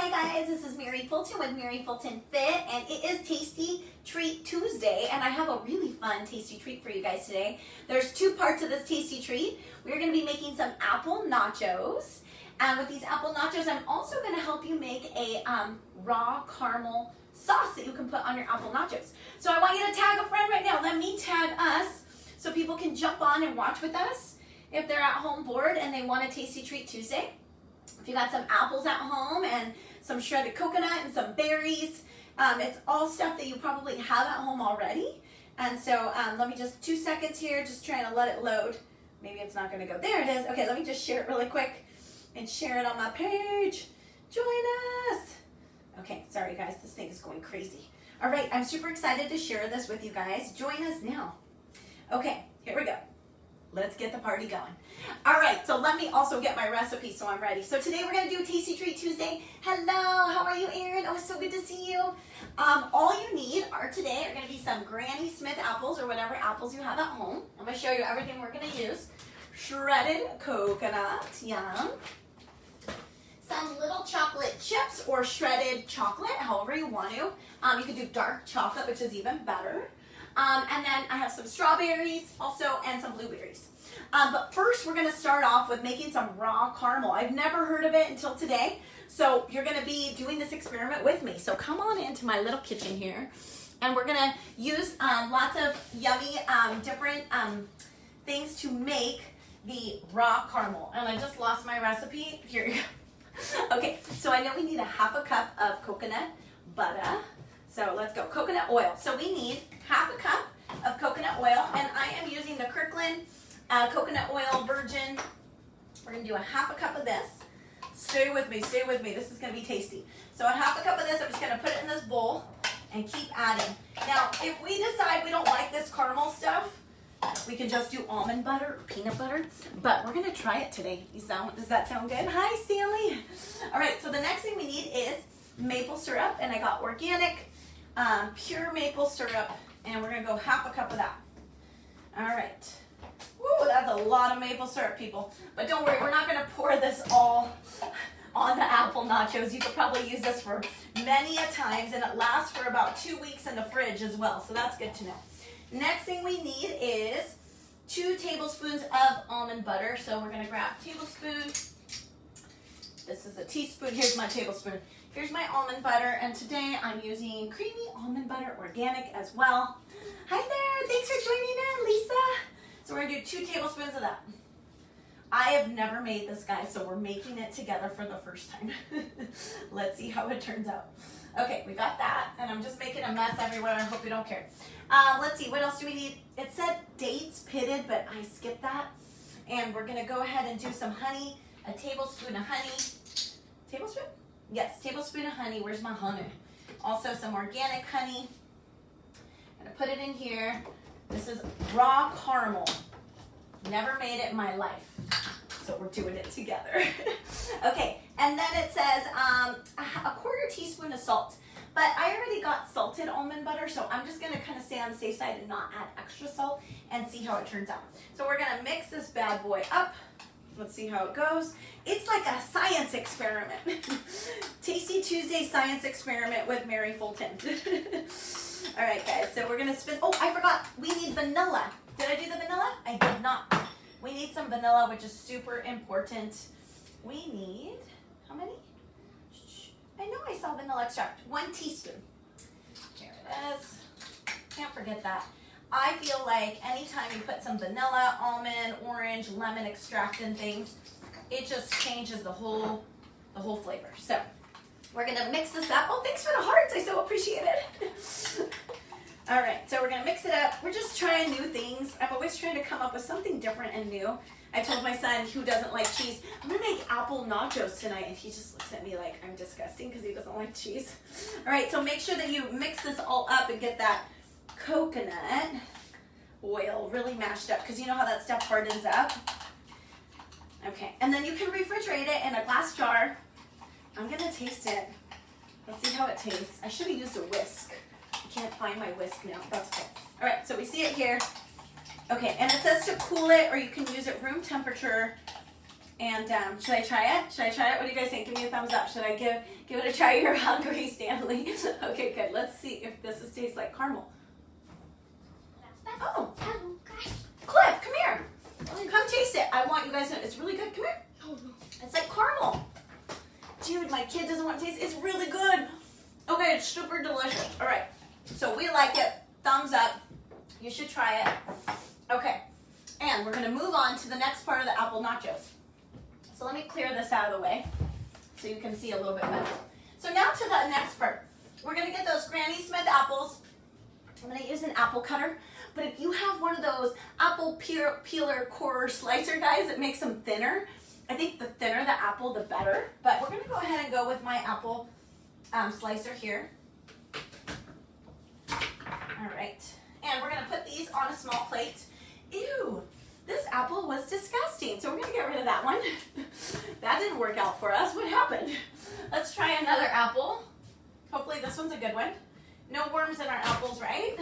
Hi guys, this is Mary Fulton with Mary Fulton Fit, and it is Tasty Treat Tuesday, and I have a really fun tasty treat for you guys today. There's two parts of this tasty treat. We're going to be making some apple nachos, and with these apple nachos, I'm also going to help you make a raw caramel sauce that you can put on your apple nachos. So I want you to tag a friend right now. Let me tag us so people can jump on and watch with us if they're at home bored and they want a Tasty Treat Tuesday. If you got some apples at home and some shredded coconut and some berries, it's all stuff that you probably have at home already. And so let me just 2 seconds here, just trying to let it load. Maybe it's not going to go. There it is. Okay, let me just share it really quick and share it on my page. Join us. Okay, sorry guys, this thing is going crazy. All right, I'm super excited to share this with you guys. Join us now. Okay, here we go. Let's get the party going. All right, so let me also get my recipe so I'm ready. So today we're going to do Tasty Treat Tuesday. Hello, how are you, Erin? Oh, it's so good to see you. All you need today are going to be some Granny Smith apples or whatever apples you have at home. I'm going to show you everything we're going to use. Shredded coconut, yum. Some little chocolate chips or shredded chocolate, however you want to. You can do dark chocolate, which is even better. And then I have some strawberries also and some blueberries. But first we're going to start off with making some raw caramel. I've never heard of it until today. So you're going to be doing this experiment with me. So come on into my little kitchen here. And we're going to use lots of yummy different things to make the raw caramel. And I just lost my recipe. Here you go. Okay, so I know we need a half a cup of coconut butter. So let's go. Coconut oil. So we need half a cup of coconut oil, and I am using the Kirkland coconut oil virgin. We're going to do a half a cup of this. Stay with me, stay with me. This is going to be tasty. So a half a cup of this, I'm just going to put it in this bowl and keep adding. Now, if we decide we don't like this caramel stuff, we can just do almond butter or peanut butter, but we're going to try it today. Does that sound good? Hi, Stanley. All right, so the next thing we need is maple syrup, and I got organic pure maple syrup, and we're going to go half a cup of that. All right. Woo, that's a lot of maple syrup, people. But don't worry, we're not going to pour this all on the apple nachos. You could probably use this for many a times, and it lasts for about 2 weeks in the fridge as well, so that's good to know. Next thing we need is 2 tablespoons of almond butter. So we're going to grab a tablespoon. This is a teaspoon. Here's my tablespoon. Here's my almond butter, and today I'm using creamy almond butter, organic as well. Hi there, thanks for joining in, Lisa. So we're gonna do 2 tablespoons of that. I have never made this, guys, so we're making it together for the first time. Let's see how it turns out. Okay, we got that, and I'm just making a mess everywhere. I hope you don't care. Let's see, what else do we need? It said dates pitted, but I skipped that. And we're gonna go ahead and do some honey, a tablespoon of honey. Tablespoon? Yes, tablespoon of honey. Where's my honey? Also some organic honey. I'm going to put it in here. This is raw caramel. Never made it in my life. So we're doing it together. Okay, and then it says a quarter teaspoon of salt. But I already got salted almond butter, so I'm just going to kind of stay on the safe side and not add extra salt and see how it turns out. So we're going to mix this bad boy up. Let's see how it goes. It's like a science experiment. Tasty Tuesday science experiment with Mary Fulton. All right, guys, so we're going to spin. Oh, I forgot. We need vanilla. Did I do the vanilla? I did not. We need some vanilla, which is super important. We need, how many? I know I saw vanilla extract. 1 teaspoon. Here it is. Can't forget that. I feel like anytime you put some vanilla, almond, orange, lemon extract in things, it just changes the whole flavor. So we're gonna mix this up. Oh, thanks for the hearts. I so appreciate it. All right, so we're gonna mix it up. We're just trying new things. I'm always trying to come up with something different and new. I told my son, who doesn't like cheese, I'm gonna make apple nachos tonight, and he just looks at me like I'm disgusting because he doesn't like cheese. All right, so make sure that you mix this all up and get that coconut oil really mashed up, because you know how that stuff hardens up. Okay, and then you can refrigerate it in a glass jar. I'm gonna taste it. Let's see how it tastes. I should have used a whisk. I can't find my whisk now. That's okay. All right, so we see it here. Okay, and it says to cool it, or you can use it room temperature And should I try it? Should I try it? What do you guys think? Give me a thumbs up. Should I give it a try? You're hungry, Stanley. Okay, good. Let's see if this tastes like caramel. Oh, Cliff, come here. Come taste it. I want you guys to know it's really good. Come here. It's like caramel. Dude, my kid doesn't want to taste it. It's really good. Okay, it's super delicious. All right, so we like it. Thumbs up. You should try it. Okay, and we're gonna move on to the next part of the apple nachos. So let me clear this out of the way so you can see a little bit better. So now to the next part. We're gonna get those Granny Smith apples. I'm gonna use an apple cutter, but if you have one of those apple peeler core slicer guys that makes them thinner, I think the thinner the apple, the better. But we're gonna go ahead and go with my apple slicer here. All right, and we're gonna put these on a small plate. Ew, this apple was disgusting, so we're gonna get rid of that one. That didn't work out for us. What happened? Let's try another apple. Hopefully this one's a good one. No worms in our apples, right?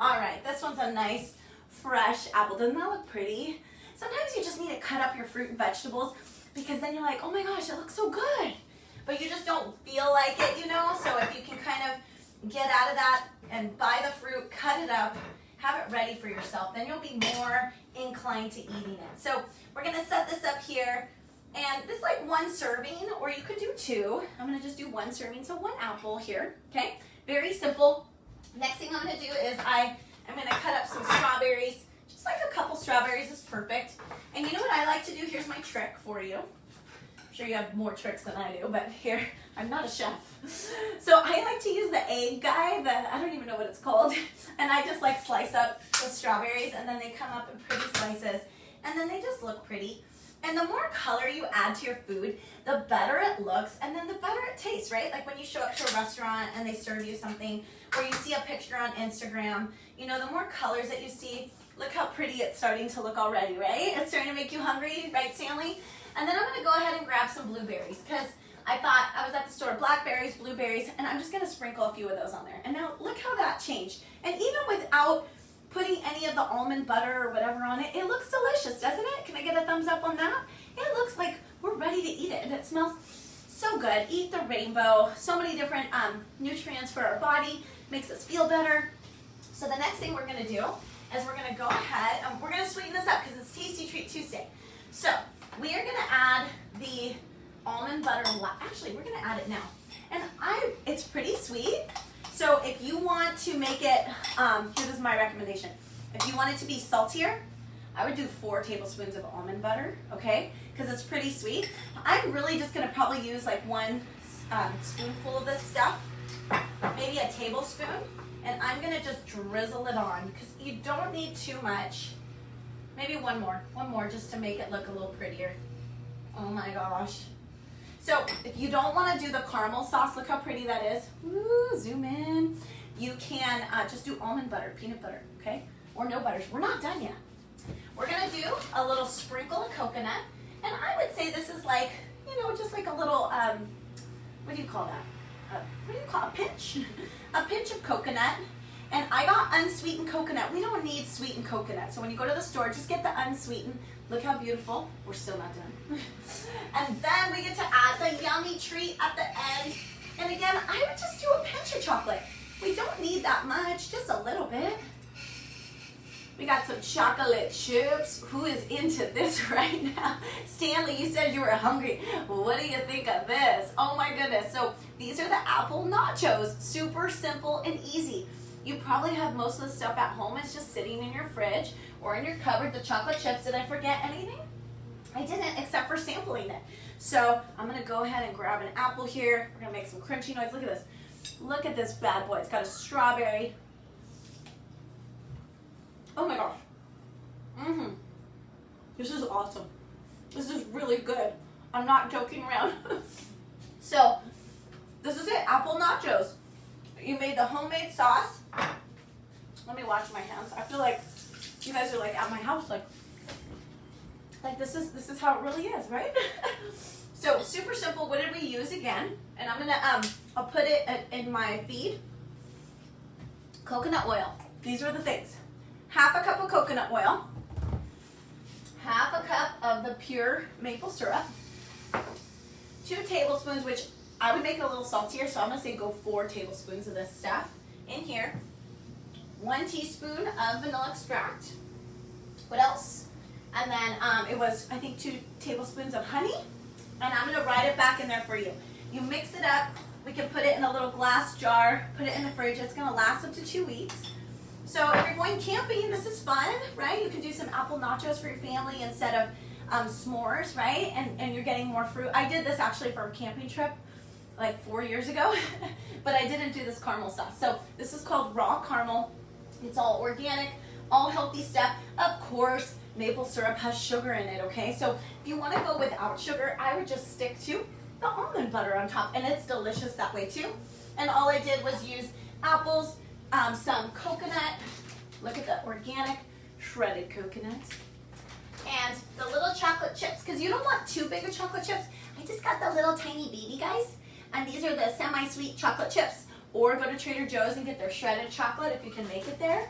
All right, this one's a nice, fresh apple. Doesn't that look pretty? Sometimes you just need to cut up your fruit and vegetables because then you're like, oh my gosh, it looks so good. But you just don't feel like it, you know? So if you can kind of get out of that and buy the fruit, cut it up, have it ready for yourself, then you'll be more inclined to eating it. So we're gonna set this up here, and this is like one serving, or you could do two. I'm gonna just do one serving, so one apple here, okay? Very simple. Next thing I'm gonna do is I'm gonna cut up some strawberries. Just like a couple strawberries is perfect. And you know what I like to do? Here's my trick for you. I'm sure you have more tricks than I do, but here, I'm not a chef. So I like to use the egg guy, I don't even know what it's called. And I just like slice up the strawberries, and then they come up in pretty slices. And then they just look pretty. And the more color you add to your food, the better it looks, and then the better it tastes, right? Like when you show up to a restaurant and they serve you something, or you see a picture on Instagram, you know, the more colors that you see, look how pretty it's starting to look already, right? It's starting to make you hungry, right, Stanley? And then I'm gonna go ahead and grab some blueberries, because I thought I was at the store, blackberries, blueberries, and I'm just gonna sprinkle a few of those on there. And now look how that changed. And even without putting any of the almond butter or whatever on it, it looks delicious, doesn't it? Can I get a thumbs up on that? It looks like we're ready to eat it, and it smells so good. Eat the rainbow. So many different nutrients for our body, makes us feel better. So the next thing we're gonna do is we're gonna go ahead, and we're gonna sweeten this up because it's Tasty Treat Tuesday. So we are gonna add the almond butter. Actually, we're gonna add it now. And it's pretty sweet. So if you want to make it, here's my recommendation. If you want it to be saltier, I would do 4 tablespoons of almond butter, okay? Because it's pretty sweet. I'm really just gonna probably use like 1 spoonful of this stuff, maybe a tablespoon, and I'm gonna just drizzle it on because you don't need too much. Maybe one more just to make it look a little prettier. Oh my gosh. So if you don't want to do the caramel sauce, look how pretty that is. Ooh, zoom in. You can just do almond butter, peanut butter, okay? Or no butters. We're not done yet. We're gonna do a little sprinkle of coconut, and I would say this is like, you know, just like a little, what do you call that? What do you call a pinch? A pinch of coconut. And I got unsweetened coconut. We don't need sweetened coconut. So when you go to the store, just get the unsweetened. Look how beautiful. We're still not done. And then we get to add the yummy treat at the end. And again, I would just do a pinch of chocolate. We don't need that much, just a little bit. We got some chocolate chips. Who is into this right now? Stanley, you said you were hungry. What do you think of this? Oh my goodness. So these are the apple nachos. Super simple and easy. You probably have most of the stuff at home. It's just sitting in your fridge or in your cupboard. The chocolate chips, did I forget anything? I didn't, except for sampling it. So I'm gonna go ahead and grab an apple here. We're gonna make some crunchy noise. Look at this. Look at this bad boy. It's got a strawberry. Oh my gosh. This is awesome. This is really good. I'm not joking around. So this is it, apple nachos. You made the homemade sauce. Let me wash my hands. I feel like you guys are like at my house, like this is how it really is, right? So super simple. What did we use again? And I'm gonna I'll put it in my feed. Coconut oil. These are the things. Half a cup of coconut oil. half a cup of the pure maple syrup, 2 tablespoons, which I would make it a little saltier, so I'm gonna say go 4 tablespoons of this stuff in here, 1 teaspoon of vanilla extract. What else? And then it was, I think, 2 tablespoons of honey, and I'm gonna write it back in there for you. You mix it up. We can put it in a little glass jar, put it in the fridge. It's gonna last up to 2 weeks. So if you're going camping, this is fun, right? You can do some apple nachos for your family instead of s'mores, right? And you're getting more fruit. I did this actually for a camping trip like 4 years ago, but I didn't do this caramel sauce. So this is called raw caramel. It's all organic, all healthy stuff. Of course, maple syrup has sugar in it, okay? So if you wanna go without sugar, I would just stick to the almond butter on top, and it's delicious that way too. And all I did was use apples, some coconut, look at the organic shredded coconut, and the little chocolate chips, because you don't want too big of chocolate chips. I just got the little tiny baby guys, and these are the semi-sweet chocolate chips. Or go to Trader Joe's and get their shredded chocolate if you can make it there.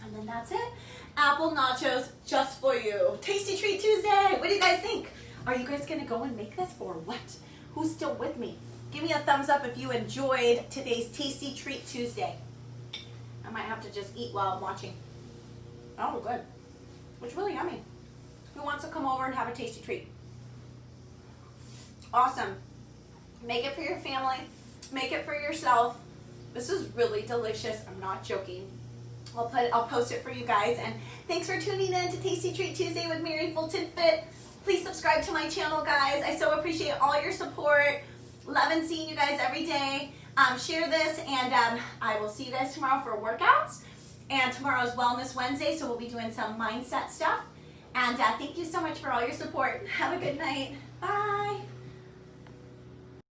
And then that's it. Apple nachos just for you. Tasty Treat Tuesday. What do you guys think? Are you guys gonna go and make this or what? Who's still with me? Give me a thumbs up if you enjoyed today's Tasty Treat Tuesday. I might have to just eat while I'm watching. Oh, good. It's really yummy. Who wants to come over and have a tasty treat? Awesome. Make it for your family. Make it for yourself. This is really delicious. I'm not joking. I'll post it for you guys. And thanks for tuning in to Tasty Treat Tuesday with Mary Fulton Fit. Please subscribe to my channel, guys. I so appreciate all your support. Loving seeing you guys every day. Share this, and I will see you guys tomorrow for workouts. And tomorrow is Wellness Wednesday, so we'll be doing some mindset stuff. And thank you so much for all your support. Have a good night. Bye.